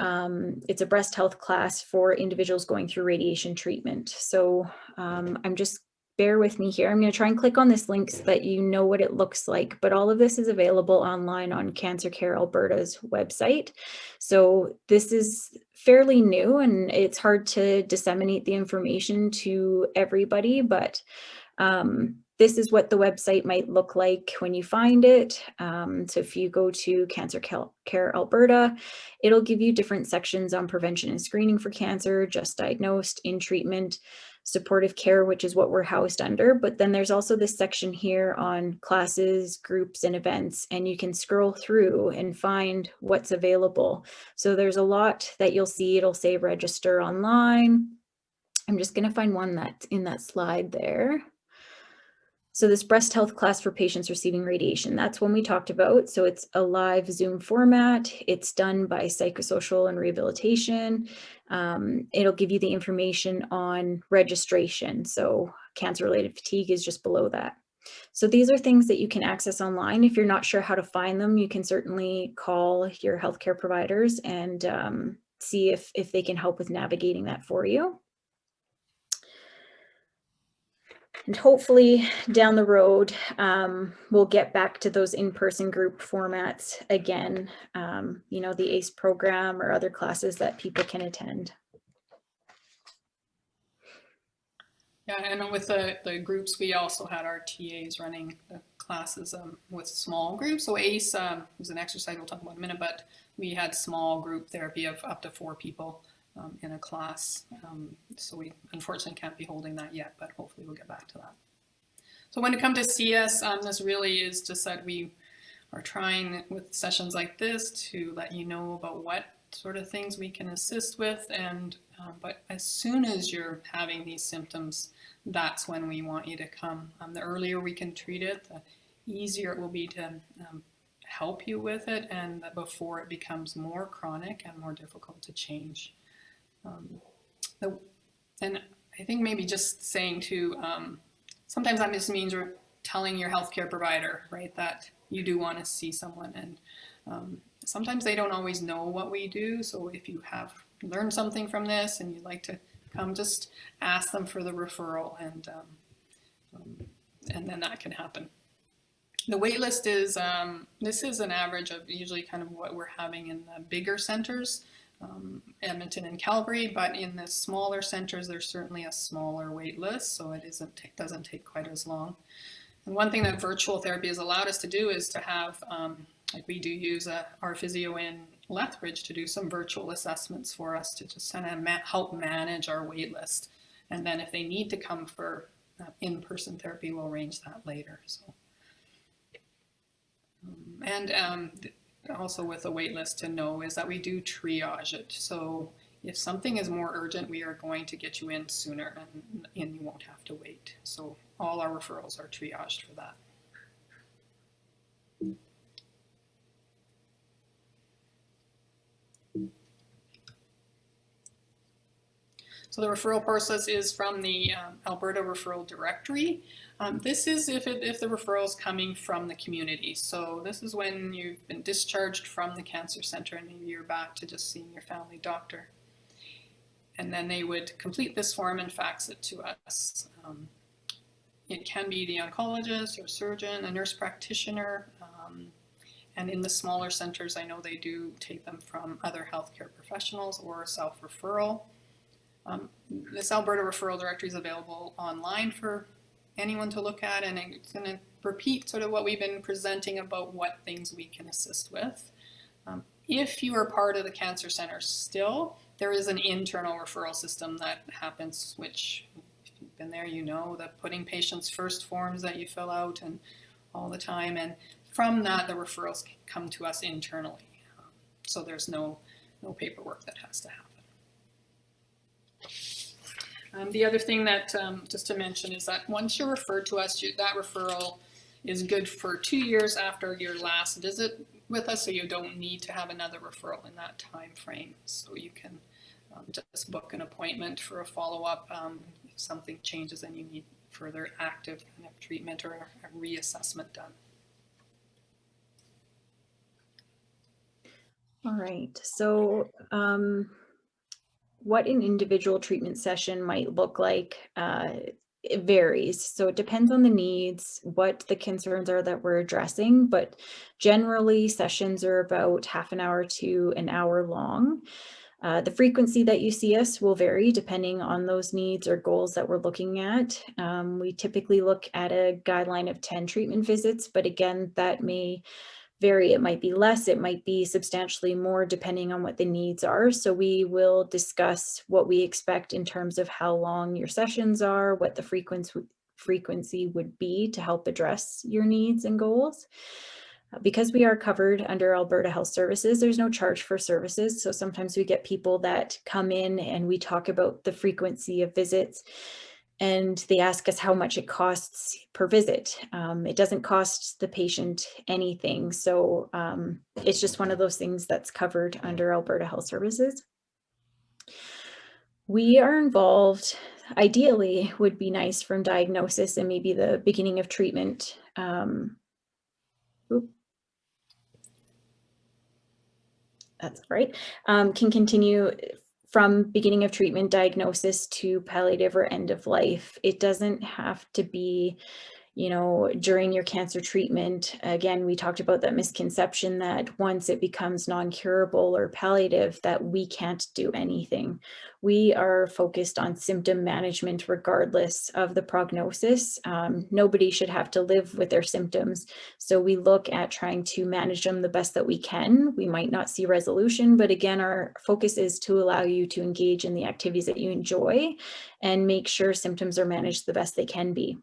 Speaker 3: it's a breast health class for individuals going through radiation treatment. So I'm just, bear with me here. I'm going to try and click on this link so that you know what it looks like. But all of this is available online on Cancer Care Alberta's website. So this is fairly new and it's hard to disseminate the information to everybody, but this is what the website might look like when you find it. So if you go to Cancer Care Alberta, it'll give you different sections on prevention and screening for cancer, just diagnosed, in treatment, supportive care, which is what we're housed under. But then there's also this section here on classes, groups, and events, and you can scroll through and find what's available. So there's a lot that you'll see. It'll say register online. I'm just going to find one that's in that slide there. So this breast health class for patients receiving radiation, that's one we talked about. So it's a live Zoom format. It's done by psychosocial and rehabilitation. It'll give you the information on registration. So cancer-related fatigue is just below that. So these are things that you can access online. If you're not sure how to find them, you can certainly call your healthcare providers and see if they can help with navigating that for you. And hopefully down the road, we'll get back to those in-person group formats again, you know, the ACE program or other classes that people can attend.
Speaker 2: Yeah, and with the groups, we also had our TAs running the classes with small groups. So ACE was an exercise we'll talk about in a minute, but we had small group therapy of up to 4 people in a class. So we unfortunately can't be holding that yet, but hopefully we'll get back to that. So when it comes to see us, this really is just that we are trying with sessions like this to let you know about what sort of things we can assist with, and but as soon as you're having these symptoms, that's when we want you to come. The earlier we can treat it, the easier it will be to help you with it, and before it becomes more chronic and more difficult to change. And I think maybe just saying too, sometimes that just means you're telling your healthcare provider, right, that you do want to see someone, and sometimes they don't always know what we do. So if you have learned something from this and you'd like to come, just ask them for the referral, and then that can happen. The wait list is, this is an average of usually kind of what we're having in the bigger centers, Edmonton and Calgary, but in the smaller centers, there's certainly a smaller wait list, so it doesn't take quite as long. And one thing that virtual therapy has allowed us to do is to have, like we do use our physio in Lethbridge to do some virtual assessments for us to just kind of help manage our wait list. And then if they need to come for in-person therapy, we'll arrange that later. So. And also with the wait list to know is that we do triage it. So if something is more urgent, we are going to get you in sooner, and you won't have to wait. So all our referrals are triaged for that. So the referral process is from the Alberta Referral Directory. This is if the referral is coming from the community. So this is when you've been discharged from the cancer center and maybe you're back to just seeing your family doctor. And then they would complete this form and fax it to us. It can be the oncologist or surgeon, a nurse practitioner, and in the smaller centers, I know they do take them from other healthcare professionals or self-referral. This Alberta Referral Directory is available online for anyone to look at, and it's going to repeat sort of what we've been presenting about what things we can assist with. If you are part of the cancer center still, there is an internal referral system that happens, which if you've been there, you know, the putting patients first forms that you fill out and all the time, and from that the referrals come to us internally. So there's no paperwork that has to happen. The other thing that, just to mention, is that once you're referred to us, that referral is good for 2 years after your last visit with us, so you don't need to have another referral in that time frame. So you can just book an appointment for a follow-up if something changes and you need further active kind of treatment or a reassessment done.
Speaker 3: All right, so what an individual treatment session might look like, it varies. So it depends on the needs, what the concerns are that we're addressing, but generally sessions are about half an hour to an hour long. The frequency that you see us will vary depending on those needs or goals that we're looking at. We typically look at a guideline of 10 treatment visits, but again, that may vary. It might be less, it might be substantially more depending on what the needs are. So we will discuss what we expect in terms of how long your sessions are, what the frequency would be to help address your needs and goals. Because we are covered under Alberta Health Services, there's no charge for services. So sometimes we get people that come in and we talk about the frequency of visits, and they ask us how much it costs per visit. It doesn't cost the patient anything. So it's just one of those things that's covered under Alberta Health Services. We are involved, ideally would be nice from diagnosis and maybe the beginning of treatment. That's right. Can continue from beginning of treatment, diagnosis to palliative or end of life. It doesn't have to be, you know, during your cancer treatment. Again, we talked about that misconception that once it becomes non-curable or palliative, that we can't do anything. We are focused on symptom management regardless of the prognosis. Nobody should have to live with their symptoms. So we look at trying to manage them the best that we can. We might not see resolution, but again, our focus is to allow you to engage in the activities that you enjoy and make sure symptoms are managed the best they can be.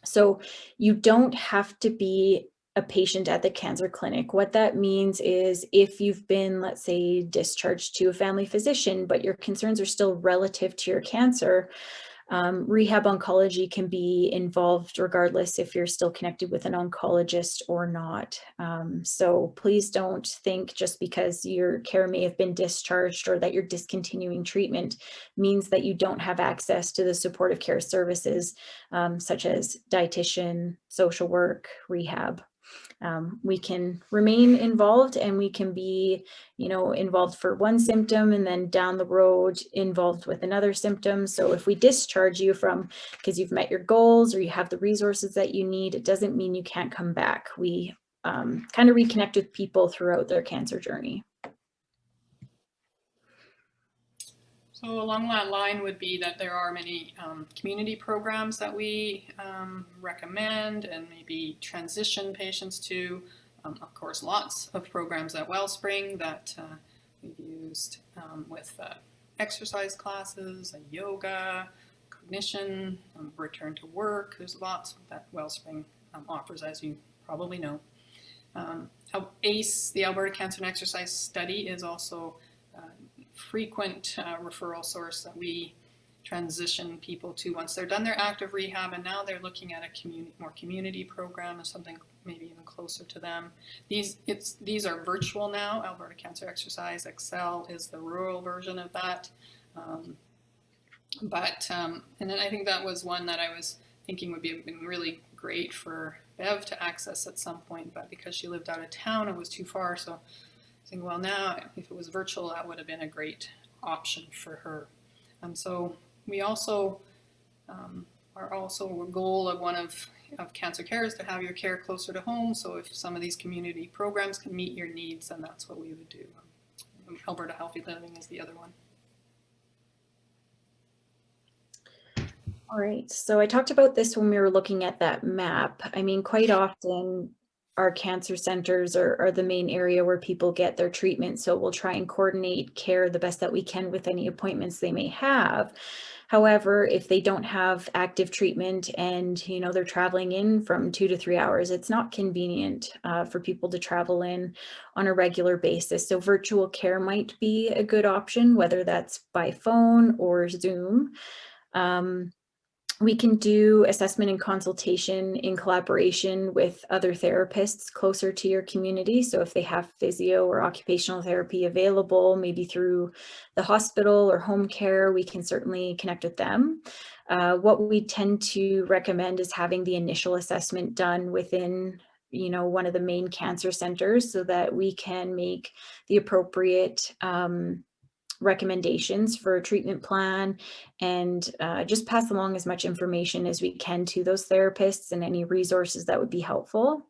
Speaker 3: So you don't have to be a patient at the cancer clinic. What that means is if you've been, let's say, discharged to a family physician, but your concerns are still relative to your cancer, rehab oncology can be involved regardless if you're still connected with an oncologist or not. So please don't think just because your care may have been discharged or that you're discontinuing treatment means that you don't have access to the supportive care services such as dietitian, social work, rehab. We can remain involved and we can be, involved for one symptom and then down the road involved with another symptom. So if we discharge you from because you've met your goals or you have the resources that you need, it doesn't mean you can't come back. We kind of reconnect with people throughout their cancer journey.
Speaker 2: So along that line would be that there are many community programs that we recommend and maybe transition patients to. Of course, lots of programs at Wellspring that we've used with exercise classes, yoga, cognition, return to work. There's lots that Wellspring offers, as you probably know. ACE, the Alberta Cancer and Exercise Study, is also frequent referral source that we transition people to once they're done their active rehab, and now they're looking at a more community program or something maybe even closer to them. These are virtual now. Alberta Cancer Exercise Excel is the rural version of that. And then I think that was one that I was thinking would be really great for Bev to access at some point, but because she lived out of town, it was too far. So saying, well, now if it was virtual, that would have been a great option for her. So we also are also a goal of one of Cancer Care is to have your care closer to home. So if some of these community programs can meet your needs, then that's what we would do. Alberta Healthy Living is the other one.
Speaker 3: All right, so I talked about this when we were looking at that map. I mean, quite often our cancer centers are the main area where people get their treatment. So we'll try and coordinate care the best that we can with any appointments they may have. However, if they don't have active treatment and, they're traveling in from 2 to 3 hours, it's not convenient for people to travel in on a regular basis. So virtual care might be a good option, whether that's by phone or Zoom. We can do assessment and consultation in collaboration with other therapists closer to your community. So if they have physio or occupational therapy available, maybe through the hospital or home care, we can certainly connect with them. What we tend to recommend is having the initial assessment done within one of the main cancer centers so that we can make the appropriate recommendations for a treatment plan and just pass along as much information as we can to those therapists and any resources that would be helpful.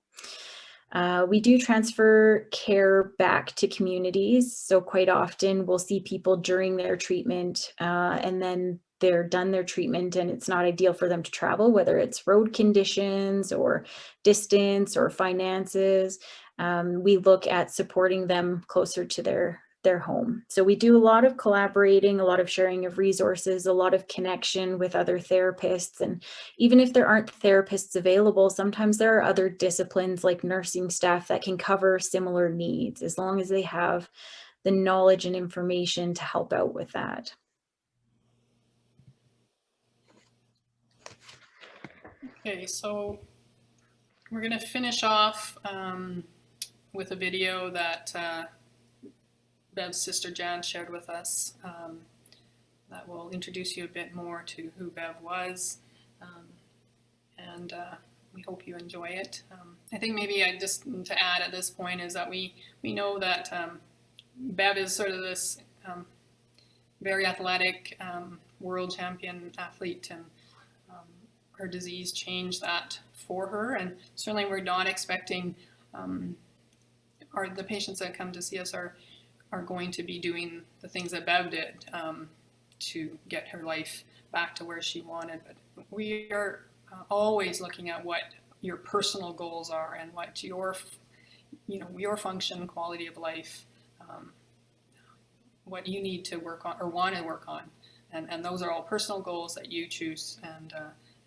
Speaker 3: We do transfer care back to communities. So quite often we'll see people during their treatment and then they're done their treatment and it's not ideal for them to travel, whether it's road conditions or distance or finances. We look at supporting them closer to their home. So we do a lot of collaborating, a lot of sharing of resources, a lot of connection with other therapists. And even if there aren't therapists available, sometimes there are other disciplines like nursing staff that can cover similar needs as long as they have the knowledge and information to help out with that.
Speaker 2: Okay, so we're going to finish off with a video that Bev's sister Jan shared with us that will introduce you a bit more to who Bev was, and we hope you enjoy it. I think maybe I just need to add at this point is that we know that Bev is sort of this very athletic world champion athlete, and her disease changed that for her, and certainly we're not expecting the patients that come to see us are going to be doing the things that Bev did to get her life back to where she wanted. But we are always looking at what your personal goals are and what your function, quality of life, what you need to work on or want to work on. And those are all personal goals that you choose. And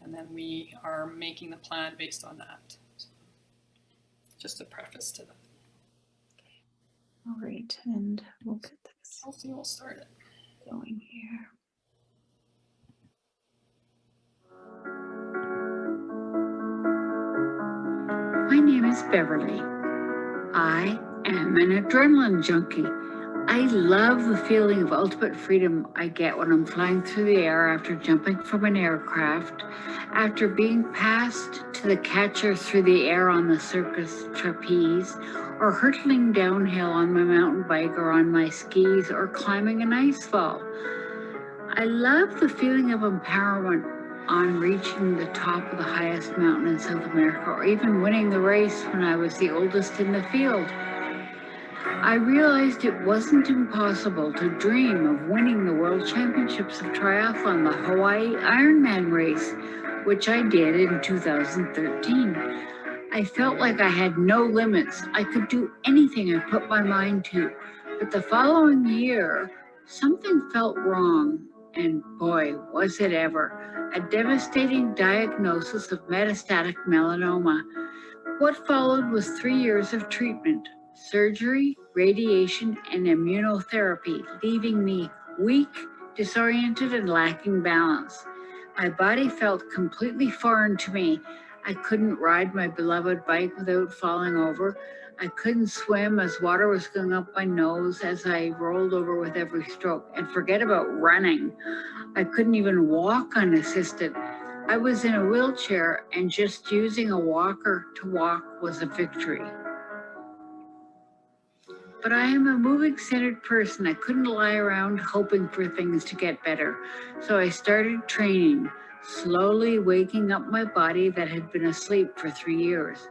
Speaker 2: and then we are making the plan based on that. So, just a preface to that.
Speaker 3: All right, and we'll get this
Speaker 2: Chelsea will start it.
Speaker 3: going here.
Speaker 4: My name is Beverly. I am an adrenaline junkie. I love the feeling of ultimate freedom I get when I'm flying through the air after jumping from an aircraft, after being passed to the catcher through the air on the circus trapeze, or hurtling downhill on my mountain bike or on my skis, or climbing an ice fall. I love the feeling of empowerment on reaching the top of the highest mountain in South America, or even winning the race when I was the oldest in the field. I realized it wasn't impossible to dream of winning the World Championships of Triathlon, the Hawaii Ironman race, which I did in 2013. I felt like I had no limits. I could do anything I put my mind to. But the following year, something felt wrong. And boy, was it ever. A devastating diagnosis of metastatic melanoma. What followed was 3 years of treatment, surgery, radiation, and immunotherapy, leaving me weak, disoriented, and lacking balance. My body felt completely foreign to me. I couldn't ride my beloved bike without falling over. I couldn't swim as water was going up my nose as I rolled over with every stroke. And forget about running. I couldn't even walk unassisted. I was in a wheelchair, and just using a walker to walk was a victory. But I am a moving-centered person. I couldn't lie around hoping for things to get better. So I started training, slowly waking up my body that had been asleep for 3 years.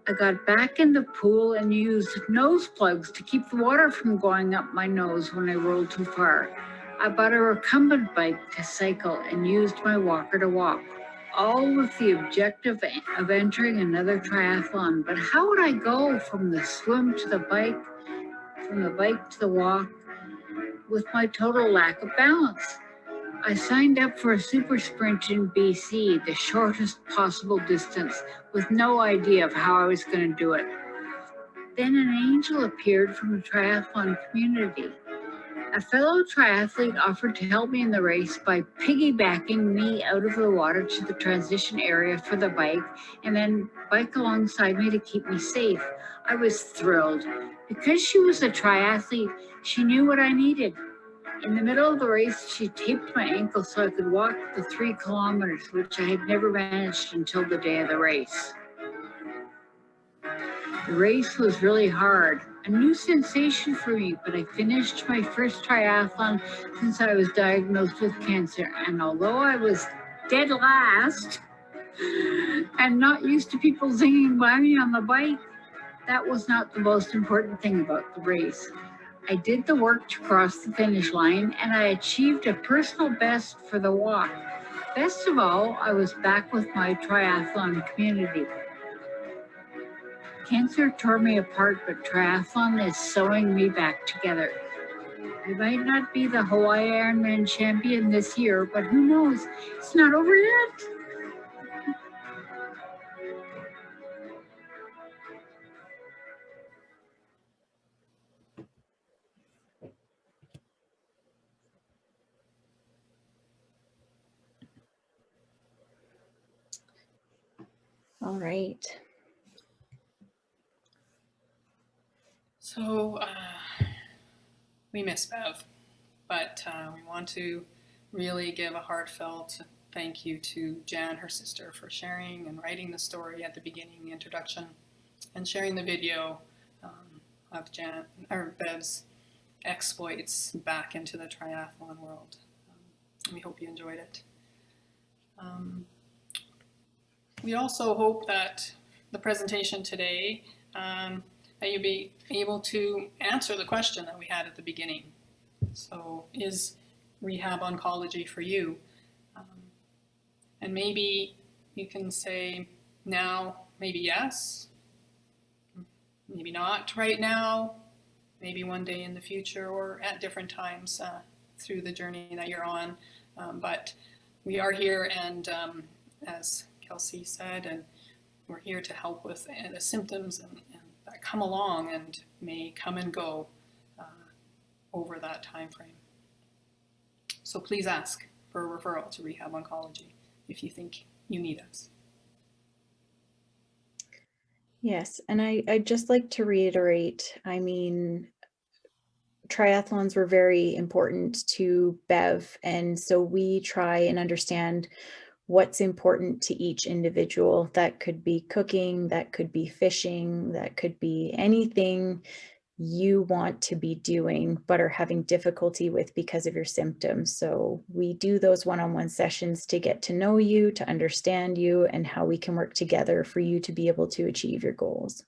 Speaker 4: I got back in the pool and used nose plugs to keep the water from going up my nose when I rolled too far. I bought a recumbent bike to cycle and used my walker to walk, all with the objective of entering another triathlon. But how would I go from the swim to the bike, from the bike to the walk, with my total lack of balance? I signed up for a super sprint in BC, the shortest possible distance, with no idea of how I was going to do it. Then an angel appeared from the triathlon community. A fellow triathlete offered to help me in the race by piggybacking me out of the water to the transition area for the bike, and then bike alongside me to keep me safe. I was thrilled. Because she was a triathlete, she knew what I needed. In the middle of the race, she taped my ankle so I could walk the 3 kilometers, which I had never managed until the day of the race. The race was really hard, a new sensation for me, but I finished my first triathlon since I was diagnosed with cancer. And although I was dead last and not used to people zinging by me on the bike, that was not the most important thing about the race. I did the work to cross the finish line, and I achieved a personal best for the walk. Best of all, I was back with my triathlon community. Cancer tore me apart, but triathlon is sewing me back together. I might not be the Hawaii Ironman champion this year, but who knows? It's not over yet.
Speaker 3: All right.
Speaker 2: So we miss Bev, but we want to really give a heartfelt thank you to Jan, her sister, for sharing and writing the story at the beginning, the introduction, and sharing the video of Bev's exploits back into the triathlon world. We hope you enjoyed it. We also hope that the presentation today, that you'll be able to answer the question that we had at the beginning. So, is rehab oncology for you? And maybe you can say now, maybe yes, maybe not right now, maybe one day in the future or at different times through the journey that you're on. But we are here, and as Kelsey said, and we're here to help with the symptoms and that come along and may come and go over that time frame. So please ask for a referral to Rehab Oncology if you think you need us.
Speaker 3: Yes, and I'd just like to reiterate, I mean, triathlons were very important to Bev, and so we try and understand what's important to each individual. That could be cooking, that could be fishing, that could be anything you want to be doing but are having difficulty with because of your symptoms. So we do those one-on-one sessions to get to know you, to understand you, and how we can work together for you to be able to achieve your goals.